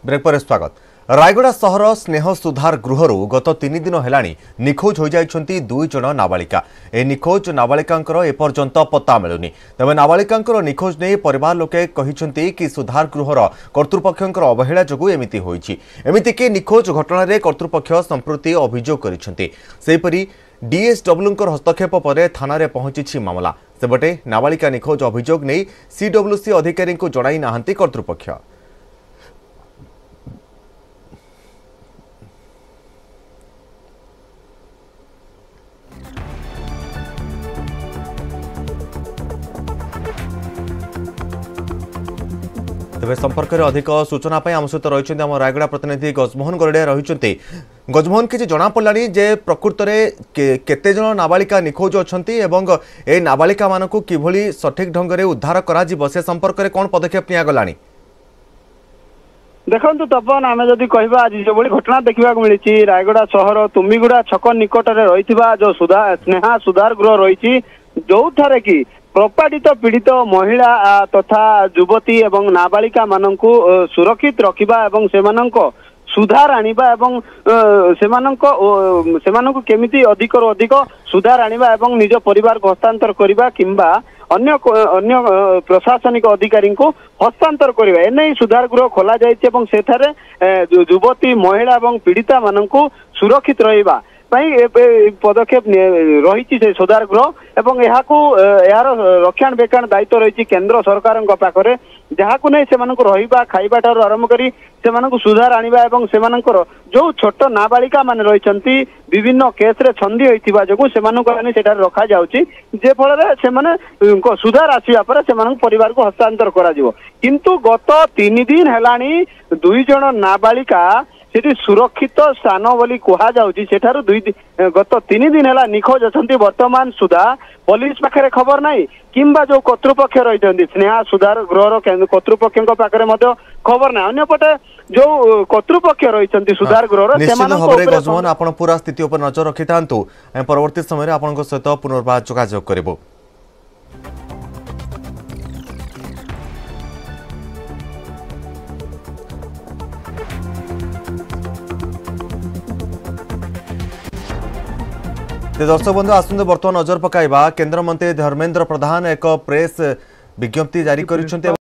Break पर स्वागत। रायगड़ा सहर स्नेह सुधार गृहरु गत 3 दिन हेलाणी निखोज हो जाइछंती 2 जण नाबालिका। ए निखोज नाबालिकांकर एपर्यंत पत्ता मिलुनी। तबे नाबालिकांकर निखोज नै परिवार लोके कहिछंती कि सुधार गृहर कर्तृपक्षंकर अवहेला जोगु एमिति होईछि। एमिति कि निखोज घटना रे कर्तृपक्ष संप्रति अभियोग करिछंती। सेपरि डीएसडब्ल्यूंकर हस्तक्षेप पर थाना रे पहुंची मामला। सेबटे नाबालिका निखोज अभियोग नै सीडब्ल्यूसी अधिकारी को जणाई नाहंती कर्तृपक्ष। तेज संपर्क में अधिक सूचना आम सहित रही आम रायगड़ा प्रतिनिधि गजमोहन गरड़िया रही। गजमोहन किसी जना पड़ानी जे प्रकृत में केते जन नाबालिका निखोज अच्छा एवं ए नाबालिका मानक किभली सठिक ढंग से उद्धार कर संपर्क में कौन पदक्षेप निगला? देखो तपन आम जदि कह आज जो घटना देखा मिली रायगड़ा सहर तुमिगुड़ा छक निकट में रही जो स्नेहा सुधार गृह रही जो थे कि प्रपाटित पीड़ित महिला तथा युवती एवं नाबालिका मानकु सुरक्षित रखिबा एवं सेमानंको सुधार आनिबा एवं सेमानंको केमिति अधिक रु अधिक सुधार आनिबा एवं निज परिवार को हस्तांतर करिबा किंबा अन्य प्रशासनिक अधिकारी को हस्तांतर करिबा एनै सुधार गृह खोला जायछि एवं सेठारे युवती महिला एवं पीड़िता मानकु सुरक्षित रहिबा पदक्षेप रही से सुधार गृह एवं यार रक्षाणबेक्षण दायित्व रही केंद्र सरकार पाखरे जहाँ नहीं से खाइबा ठार आरंभ करी से सुधार आनिबा एवं सेमानंकर जो छोट नाबालिका मान रही विभिन्न केस रे छंदी होइथिबा जोगु सेठार रखा जाउची जे फल से सुधार आसिबा पर से परिवार को हस्तांतर करा जिवो। किंतु गत 3 दिन हेलानी 2 जण नाबालिका सेठी सुरक्षित स्थान बोली कहा जाउची सेठारु गत 3 दिन है निखोज अच्छा वर्तमान सुधा पुलिस पाखे खबर नहीं किंबा जो कर्तृपक्ष रही स्नेहा सुधार गृहर कर्तृपक्ष खबर ना अन्यपटे जो कर्तृपक्ष रही सुधार गृहर गजमोहन आपण पूरा स्थिति पर नजर रखि थांतु परवर्ती समय आपन सहित पुनर्बार जोगाजोग करबो। दर्शक बंधु आसंते बर्तमान नजर पकाइबा केंद्र मंत्री धर्मेंद्र प्रधान एक प्रेस विज्ञप्ति जारी करिसेंते।